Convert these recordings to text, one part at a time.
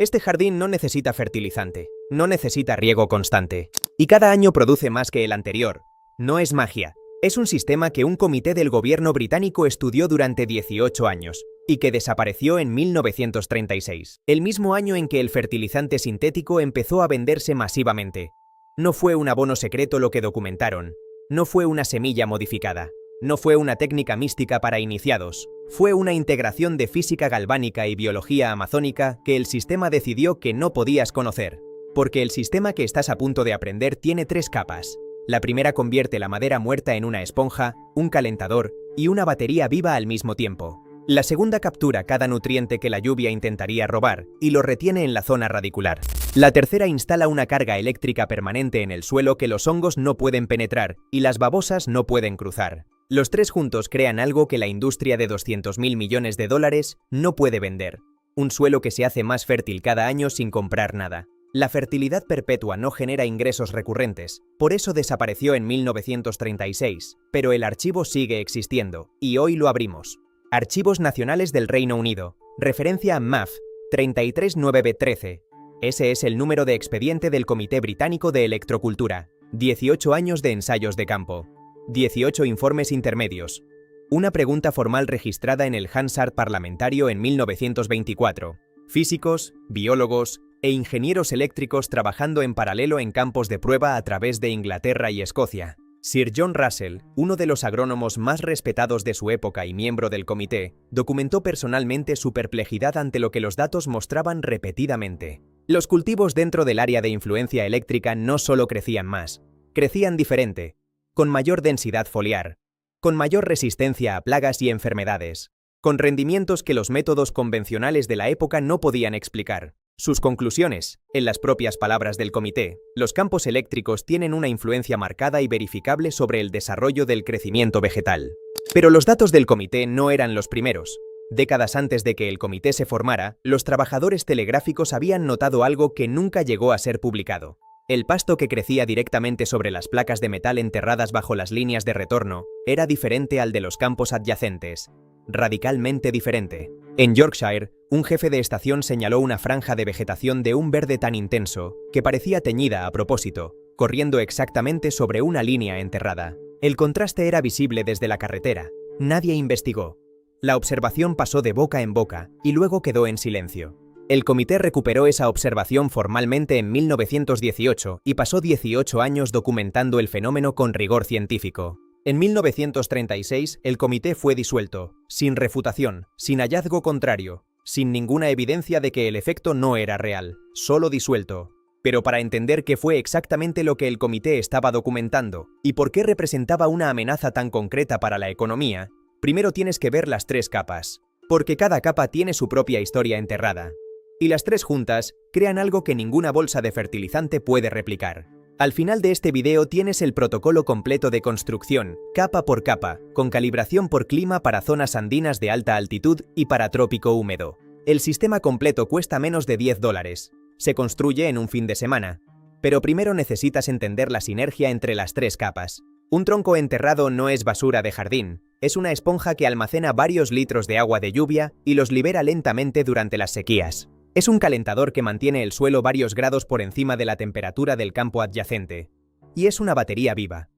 Este jardín no necesita fertilizante, no necesita riego constante, y cada año produce más que el anterior. No es magia, es un sistema que un comité del gobierno británico estudió durante 18 años, y que desapareció en 1936, el mismo año en que el fertilizante sintético empezó a venderse masivamente. No fue un abono secreto lo que documentaron, no fue una semilla modificada, no fue una técnica mística para iniciados, fue una integración de física galvánica y biología amazónica que el sistema decidió que no podías conocer. Porque el sistema que estás a punto de aprender tiene 3 capas. La primera convierte la madera muerta en una esponja, un calentador y una batería viva al mismo tiempo. La segunda captura cada nutriente que la lluvia intentaría robar y lo retiene en la zona radicular. La tercera instala una carga eléctrica permanente en el suelo que los hongos no pueden penetrar y las babosas no pueden cruzar. Los 3 juntos crean algo que la industria de 200.000 millones de dólares no puede vender. Un suelo que se hace más fértil cada año sin comprar nada. La fertilidad perpetua no genera ingresos recurrentes, por eso desapareció en 1936, pero el archivo sigue existiendo, y hoy lo abrimos. Archivos Nacionales del Reino Unido, referencia MAF 339B13. Ese es el número de expediente del Comité Británico de Electrocultura. 18 años de ensayos de campo. 18 informes intermedios. Una pregunta formal registrada en el Hansard parlamentario en 1924. Físicos, biólogos e ingenieros eléctricos trabajando en paralelo en campos de prueba a través de Inglaterra y Escocia. Sir John Russell, uno de los agrónomos más respetados de su época y miembro del comité, documentó personalmente su perplejidad ante lo que los datos mostraban repetidamente. Los cultivos dentro del área de influencia eléctrica no solo crecían más, crecían diferente, con mayor densidad foliar, con mayor resistencia a plagas y enfermedades, con rendimientos que los métodos convencionales de la época no podían explicar. Sus conclusiones, en las propias palabras del comité, los campos eléctricos tienen una influencia marcada y verificable sobre el desarrollo del crecimiento vegetal. Pero los datos del comité no eran los primeros. Décadas antes de que el comité se formara, los trabajadores telegráficos habían notado algo que nunca llegó a ser publicado. El pasto que crecía directamente sobre las placas de metal enterradas bajo las líneas de retorno era diferente al de los campos adyacentes, radicalmente diferente. En Yorkshire, un jefe de estación señaló una franja de vegetación de un verde tan intenso que parecía teñida a propósito, corriendo exactamente sobre una línea enterrada. El contraste era visible desde la carretera. Nadie investigó. La observación pasó de boca en boca y luego quedó en silencio. El comité recuperó esa observación formalmente en 1918 y pasó 18 años documentando el fenómeno con rigor científico. En 1936, el comité fue disuelto, sin refutación, sin hallazgo contrario, sin ninguna evidencia de que el efecto no era real, solo disuelto. Pero para entender qué fue exactamente lo que el comité estaba documentando y por qué representaba una amenaza tan concreta para la economía, primero tienes que ver las 3 capas, porque cada capa tiene su propia historia enterrada. Y las 3 juntas crean algo que ninguna bolsa de fertilizante puede replicar. Al final de este video tienes el protocolo completo de construcción, capa por capa, con calibración por clima para zonas andinas de alta altitud y para trópico húmedo. El sistema completo cuesta menos de $10. Se construye en un fin de semana. Pero primero necesitas entender la sinergia entre las 3 capas. Un tronco enterrado no es basura de jardín, es una esponja que almacena varios litros de agua de lluvia y los libera lentamente durante las sequías. Es un calentador que mantiene el suelo varios grados por encima de la temperatura del campo adyacente. Y es una batería viva.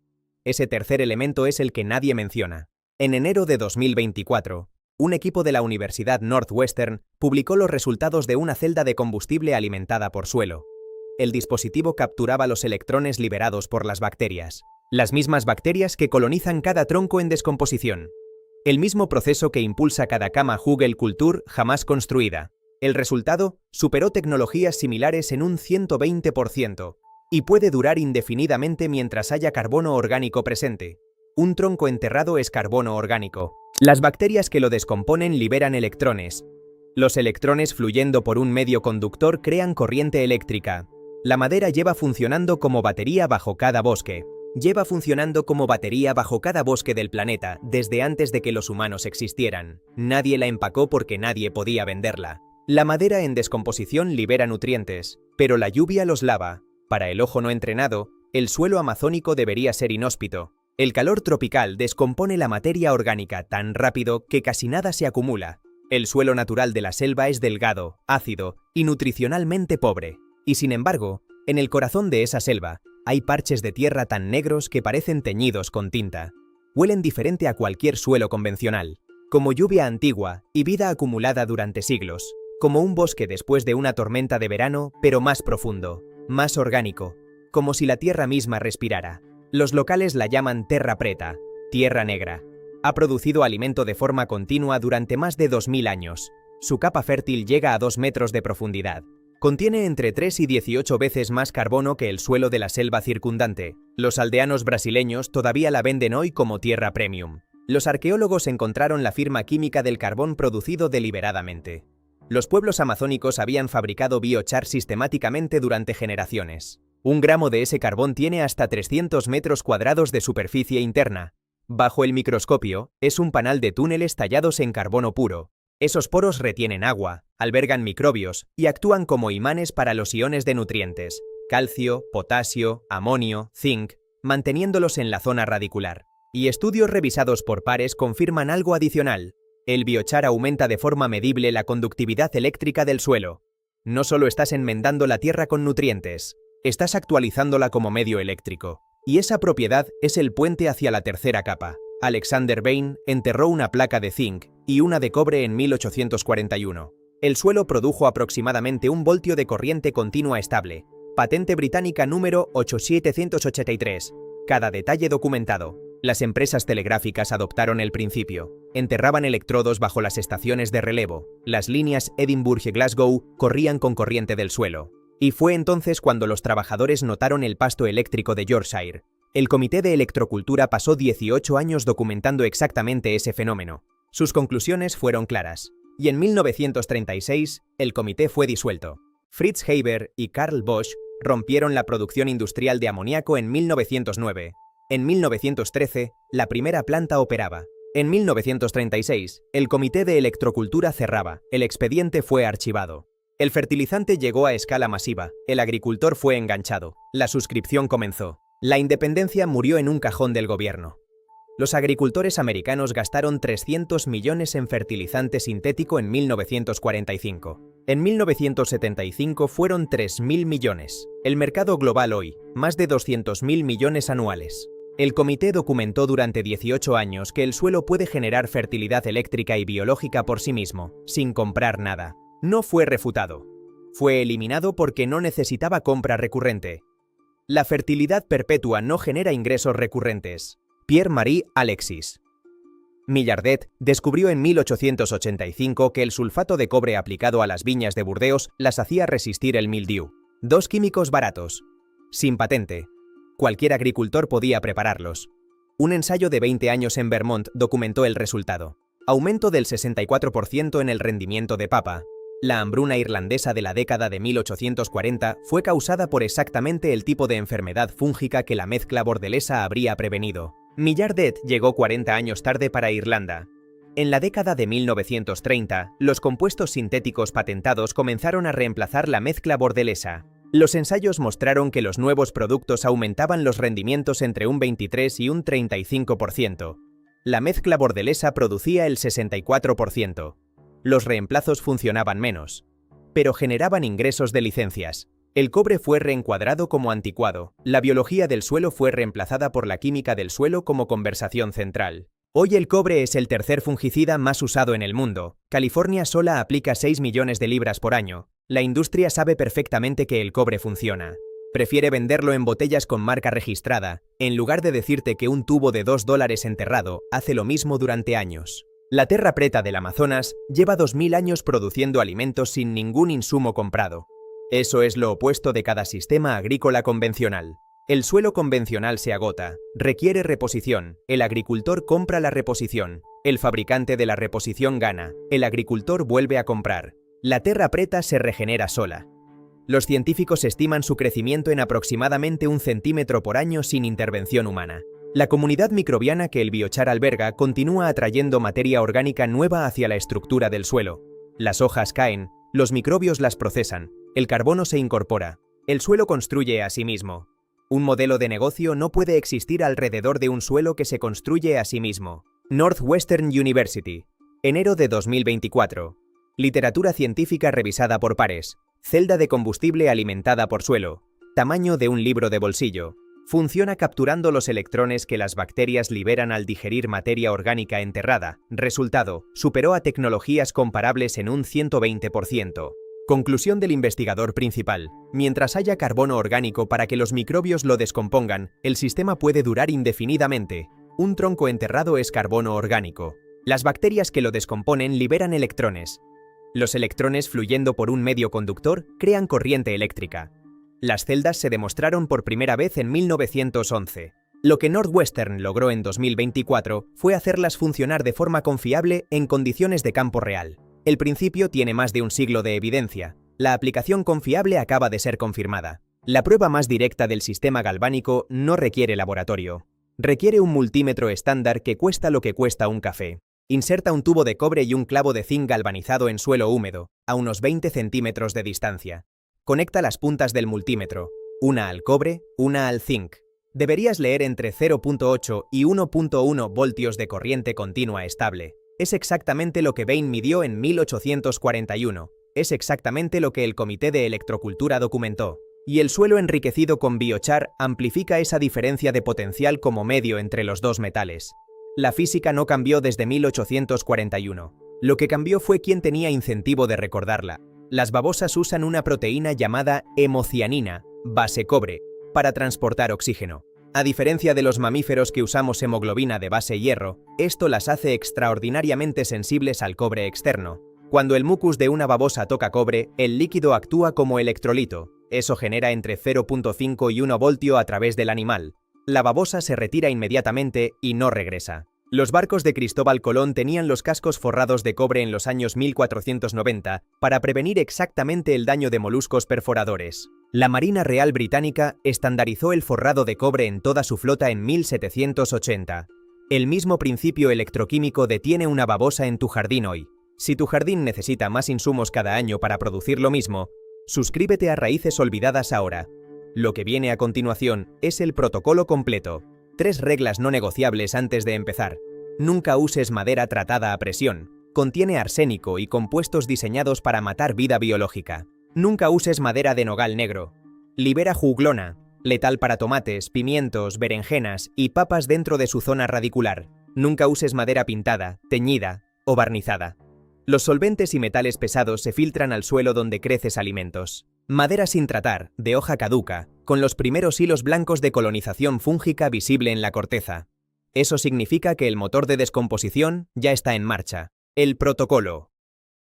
Ese tercer elemento es el que nadie menciona. En enero de 2024, un equipo de la Universidad Northwestern publicó los resultados de una celda de combustible alimentada por suelo. El dispositivo capturaba los electrones liberados por las bacterias. Las mismas bacterias que colonizan cada tronco en descomposición. El mismo proceso que impulsa cada cama Hugel Culture jamás construida. El resultado superó tecnologías similares en un 120% y puede durar indefinidamente mientras haya carbono orgánico presente. Un tronco enterrado es carbono orgánico. Las bacterias que lo descomponen liberan electrones. Los electrones fluyendo por un medio conductor crean corriente eléctrica. La madera lleva funcionando como batería bajo cada bosque. Lleva funcionando como batería bajo cada bosque del planeta desde antes de que los humanos existieran. Nadie la empacó porque nadie podía venderla. La madera en descomposición libera nutrientes, pero la lluvia los lava. Para el ojo no entrenado, el suelo amazónico debería ser inhóspito. El calor tropical descompone la materia orgánica tan rápido que casi nada se acumula. El suelo natural de la selva es delgado, ácido y nutricionalmente pobre. Y sin embargo, en el corazón de esa selva, hay parches de tierra tan negros que parecen teñidos con tinta. Huelen diferente a cualquier suelo convencional, como lluvia antigua y vida acumulada durante siglos, como un bosque después de una tormenta de verano, pero más profundo, más orgánico, como si la tierra misma respirara. Los locales la llaman terra preta, tierra negra. Ha producido alimento de forma continua durante más de 2000 años. Su capa fértil llega a 2 metros de profundidad. Contiene entre 3 y 18 veces más carbono que el suelo de la selva circundante. Los aldeanos brasileños todavía la venden hoy como tierra premium. Los arqueólogos encontraron la firma química del carbón producido deliberadamente. Los pueblos amazónicos habían fabricado biochar sistemáticamente durante generaciones. 1 gramo de ese carbón tiene hasta 300 metros cuadrados de superficie interna. Bajo el microscopio, es un panal de túneles tallados en carbono puro. Esos poros retienen agua, albergan microbios y actúan como imanes para los iones de nutrientes, calcio, potasio, amonio, zinc, manteniéndolos en la zona radicular. Y estudios revisados por pares confirman algo adicional. El biochar aumenta de forma medible la conductividad eléctrica del suelo. No solo estás enmendando la tierra con nutrientes, estás actualizándola como medio eléctrico. Y esa propiedad es el puente hacia la tercera capa. Alexander Bain enterró una placa de zinc y una de cobre en 1841. El suelo produjo aproximadamente 1 voltio de corriente continua estable. Patente británica número 8783. Cada detalle documentado. Las empresas telegráficas adoptaron el principio. Enterraban electrodos bajo las estaciones de relevo. Las líneas Edinburgh-Glasgow corrían con corriente del suelo. Y fue entonces cuando los trabajadores notaron el pasto eléctrico de Yorkshire. El Comité de Electrocultura pasó 18 años documentando exactamente ese fenómeno. Sus conclusiones fueron claras. Y en 1936, el comité fue disuelto. Fritz Haber y Karl Bosch rompieron la producción industrial de amoníaco en 1909. En 1913, la primera planta operaba. En 1936, el Comité de Electrocultura cerraba. El expediente fue archivado. El fertilizante llegó a escala masiva. El agricultor fue enganchado. La suscripción comenzó. La independencia murió en un cajón del gobierno. Los agricultores americanos gastaron 300 millones en fertilizante sintético en 1945. En 1975 fueron 3.000 millones. El mercado global hoy, más de 200.000 millones anuales. El comité documentó durante 18 años que el suelo puede generar fertilidad eléctrica y biológica por sí mismo, sin comprar nada. No fue refutado. Fue eliminado porque no necesitaba compra recurrente. La fertilidad perpetua no genera ingresos recurrentes. Pierre-Marie Alexis. Millardet descubrió en 1885 que el sulfato de cobre aplicado a las viñas de Burdeos las hacía resistir el mildiu. 2 químicos baratos. Sin patente. Cualquier agricultor podía prepararlos. Un ensayo de 20 años en Vermont documentó el resultado. Aumento del 64% en el rendimiento de papa. La hambruna irlandesa de la década de 1840 fue causada por exactamente el tipo de enfermedad fúngica que la mezcla bordelesa habría prevenido. Millardet llegó 40 años tarde para Irlanda. En la década de 1930, los compuestos sintéticos patentados comenzaron a reemplazar la mezcla bordelesa. Los ensayos mostraron que los nuevos productos aumentaban los rendimientos entre un 23 y un 35%. La mezcla bordelesa producía el 64%. Los reemplazos funcionaban menos, pero generaban ingresos de licencias. El cobre fue reencuadrado como anticuado. La biología del suelo fue reemplazada por la química del suelo como conversación central. Hoy el cobre es el tercer fungicida más usado en el mundo. California sola aplica 6 millones de libras por año. La industria sabe perfectamente que el cobre funciona. Prefiere venderlo en botellas con marca registrada, en lugar de decirte que un tubo de $2 enterrado hace lo mismo durante años. La terra preta del Amazonas lleva 2000 años produciendo alimentos sin ningún insumo comprado. Eso es lo opuesto de cada sistema agrícola convencional. El suelo convencional se agota, requiere reposición, el agricultor compra la reposición, el fabricante de la reposición gana, el agricultor vuelve a comprar. La terra preta se regenera sola. Los científicos estiman su crecimiento en aproximadamente 1 centímetro por año sin intervención humana. La comunidad microbiana que el biochar alberga continúa atrayendo materia orgánica nueva hacia la estructura del suelo. Las hojas caen, los microbios las procesan, el carbono se incorpora, el suelo construye a sí mismo. Un modelo de negocio no puede existir alrededor de un suelo que se construye a sí mismo. Northwestern University. Enero de 2024. Literatura científica revisada por pares. Celda de combustible alimentada por suelo. Tamaño de un libro de bolsillo. Funciona capturando los electrones que las bacterias liberan al digerir materia orgánica enterrada. Resultado, superó a tecnologías comparables en un 120%. Conclusión del investigador principal. Mientras haya carbono orgánico para que los microbios lo descompongan, el sistema puede durar indefinidamente. Un tronco enterrado es carbono orgánico. Las bacterias que lo descomponen liberan electrones. Los electrones fluyendo por un medio conductor crean corriente eléctrica. Las celdas se demostraron por primera vez en 1911. Lo que Northwestern logró en 2024 fue hacerlas funcionar de forma confiable en condiciones de campo real. El principio tiene más de un siglo de evidencia. La aplicación confiable acaba de ser confirmada. La prueba más directa del sistema galvánico no requiere laboratorio. Requiere un multímetro estándar que cuesta lo que cuesta un café. Inserta un tubo de cobre y un clavo de zinc galvanizado en suelo húmedo, a unos 20 centímetros de distancia. Conecta las puntas del multímetro, una al cobre, una al zinc. Deberías leer entre 0.8 y 1.1 voltios de corriente continua estable. Es exactamente lo que Bain midió en 1841. Es exactamente lo que el Comité de Electrocultura documentó. Y el suelo enriquecido con biochar amplifica esa diferencia de potencial como medio entre los dos metales. La física no cambió desde 1841. Lo que cambió fue quién tenía incentivo de recordarla. Las babosas usan una proteína llamada hemocianina, base cobre, para transportar oxígeno. A diferencia de los mamíferos que usamos hemoglobina de base hierro, esto las hace extraordinariamente sensibles al cobre externo. Cuando el mucus de una babosa toca cobre, el líquido actúa como electrolito. Eso genera entre 0.5 y 1 voltio a través del animal. La babosa se retira inmediatamente y no regresa. Los barcos de Cristóbal Colón tenían los cascos forrados de cobre en los años 1490 para prevenir exactamente el daño de moluscos perforadores. La Marina Real Británica estandarizó el forrado de cobre en toda su flota en 1780. El mismo principio electroquímico detiene una babosa en tu jardín hoy. Si tu jardín necesita más insumos cada año para producir lo mismo, suscríbete a Raíces Olvidadas ahora. Lo que viene a continuación es el protocolo completo. 3 reglas no negociables antes de empezar. Nunca uses madera tratada a presión. Contiene arsénico y compuestos diseñados para matar vida biológica. Nunca uses madera de nogal negro. Libera juglona, letal para tomates, pimientos, berenjenas y papas dentro de su zona radicular. Nunca uses madera pintada, teñida o barnizada. Los solventes y metales pesados se filtran al suelo donde creces alimentos. Madera sin tratar, de hoja caduca, con los primeros hilos blancos de colonización fúngica visible en la corteza. Eso significa que el motor de descomposición ya está en marcha. El protocolo.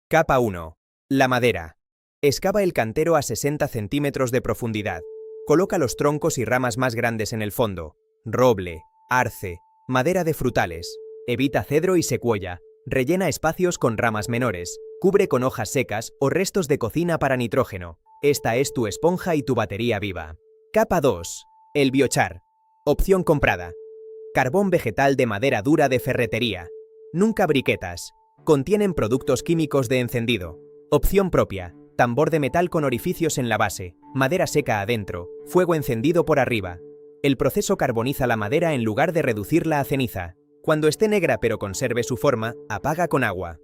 Capa 1. La madera. Excava el cantero a 60 centímetros de profundidad. Coloca los troncos y ramas más grandes en el fondo. Roble, arce, madera de frutales. Evita cedro y secuoya. Rellena espacios con ramas menores. Cubre con hojas secas o restos de cocina para nitrógeno. Esta es tu esponja y tu batería viva. Capa 2. El biochar. Opción comprada. Carbón vegetal de madera dura de ferretería. Nunca briquetas. Contienen productos químicos de encendido. Opción propia. Tambor de metal con orificios en la base, madera seca adentro, fuego encendido por arriba. El proceso carboniza la madera en lugar de reducirla a ceniza. Cuando esté negra pero conserve su forma, apaga con agua.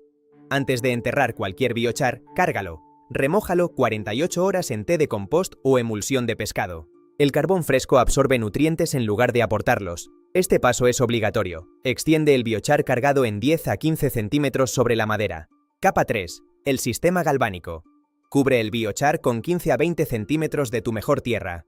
Antes de enterrar cualquier biochar, cárgalo. Remójalo 48 horas en té de compost o emulsión de pescado. El carbón fresco absorbe nutrientes en lugar de aportarlos. Este paso es obligatorio. Extiende el biochar cargado en 10 a 15 centímetros sobre la madera. Capa 3. El sistema galvánico. Cubre el biochar con 15 a 20 centímetros de tu mejor tierra.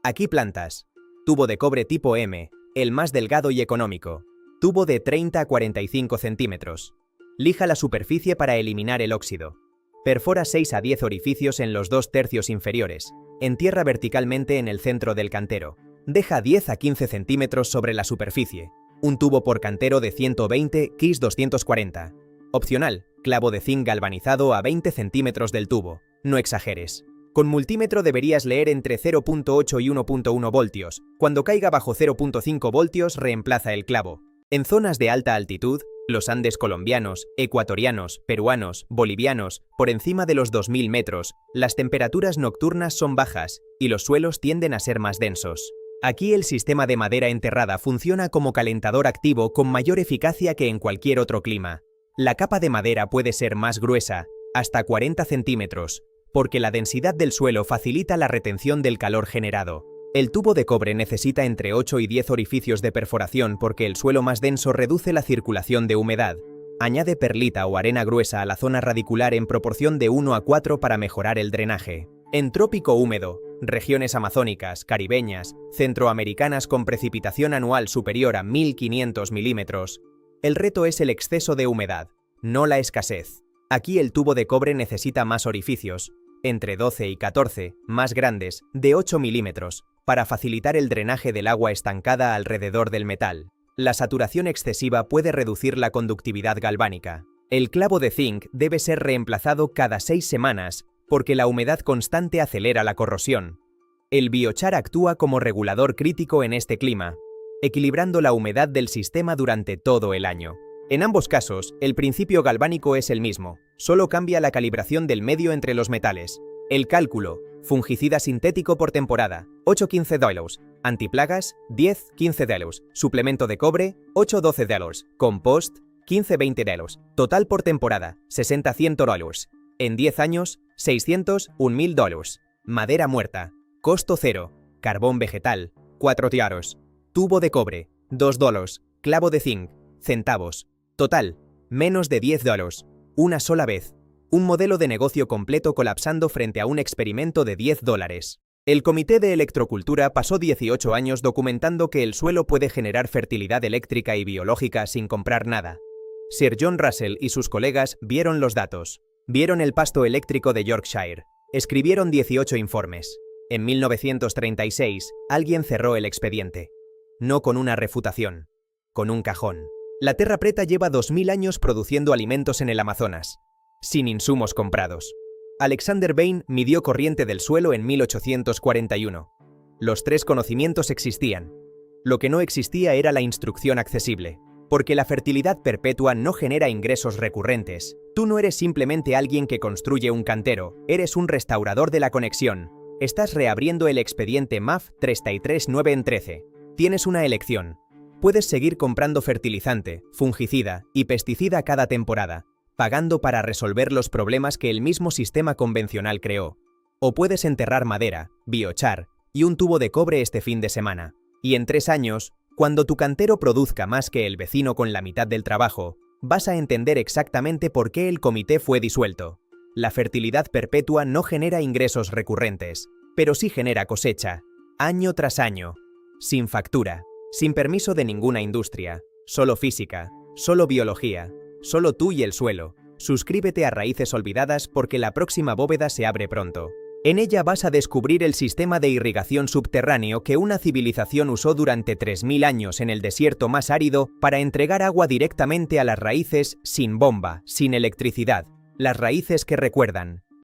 Aquí plantas. Tubo de cobre tipo M, el más delgado y económico. Tubo de 30 a 45 centímetros. Lija la superficie para eliminar el óxido. Perfora 6 a 10 orificios en los 2/3 inferiores. Entierra verticalmente en el centro del cantero. Deja 10 a 15 centímetros sobre la superficie. Un tubo por cantero de 120 Kis 240. Opcional, clavo de zinc galvanizado a 20 centímetros del tubo. No exageres. Con multímetro deberías leer entre 0.8 y 1.1 voltios. Cuando caiga bajo 0.5 voltios, reemplaza el clavo. En zonas de alta altitud, los Andes colombianos, ecuatorianos, peruanos, bolivianos, por encima de los 2000 metros, las temperaturas nocturnas son bajas y los suelos tienden a ser más densos. Aquí el sistema de madera enterrada funciona como calentador activo con mayor eficacia que en cualquier otro clima. La capa de madera puede ser más gruesa, hasta 40 centímetros, porque la densidad del suelo facilita la retención del calor generado. El tubo de cobre necesita entre 8 y 10 orificios de perforación porque el suelo más denso reduce la circulación de humedad. Añade perlita o arena gruesa a la zona radicular en proporción de 1 a 4 para mejorar el drenaje. En trópico húmedo, regiones amazónicas, caribeñas, centroamericanas con precipitación anual superior a 1500 milímetros, el reto es el exceso de humedad, no la escasez. Aquí el tubo de cobre necesita más orificios, entre 12 y 14, más grandes, de 8 milímetros, para facilitar el drenaje del agua estancada alrededor del metal. La saturación excesiva puede reducir la conductividad galvánica. El clavo de zinc debe ser reemplazado cada 6 semanas porque la humedad constante acelera la corrosión. El biochar actúa como regulador crítico en este clima, equilibrando la humedad del sistema durante todo el año. En ambos casos, el principio galvánico es el mismo, solo cambia la calibración del medio entre los metales. El cálculo: fungicida sintético por temporada, 8-15 $. Antiplagas, 10-15 $. Suplemento de cobre, 8-12 $. Compost, 15-20 $. Total por temporada, 60-100 $. En 10 años, 600-1000 $. Madera muerta, costo cero. Carbón vegetal, 4 tiaros. Tubo de cobre, 2 $. Clavo de zinc, centavos. Total, menos de 10 $. Una sola vez. Un modelo de negocio completo colapsando frente a un experimento de 10 $. El Comité de Electrocultura pasó 18 años documentando que el suelo puede generar fertilidad eléctrica y biológica sin comprar nada. Sir John Russell y sus colegas vieron los datos. Vieron el pasto eléctrico de Yorkshire. Escribieron 18 informes. En 1936, alguien cerró el expediente. No con una refutación, con un cajón. La Terra Preta lleva 2000 años produciendo alimentos en el Amazonas, sin insumos comprados. Alexander Bain midió corriente del suelo en 1841. Los 3 conocimientos existían. Lo que no existía era la instrucción accesible, porque la fertilidad perpetua no genera ingresos recurrentes. Tú no eres simplemente alguien que construye un cantero, eres un restaurador de la conexión. Estás reabriendo el expediente MAF 33913. Tienes una elección. Puedes seguir comprando fertilizante, fungicida y pesticida cada temporada, pagando para resolver los problemas que el mismo sistema convencional creó. O puedes enterrar madera, biochar y un tubo de cobre este fin de semana. Y en 3 años, cuando tu cantero produzca más que el vecino con la mitad del trabajo, vas a entender exactamente por qué el comité fue disuelto. La fertilidad perpetua no genera ingresos recurrentes, pero sí genera cosecha, año tras año, sin factura, sin permiso de ninguna industria, solo física, solo biología, solo tú y el suelo. Suscríbete a Raíces Olvidadas porque la próxima bóveda se abre pronto. En ella vas a descubrir el sistema de irrigación subterráneo que una civilización usó durante 3000 años en el desierto más árido para entregar agua directamente a las raíces sin bomba, sin electricidad. Las raíces que recuerdan,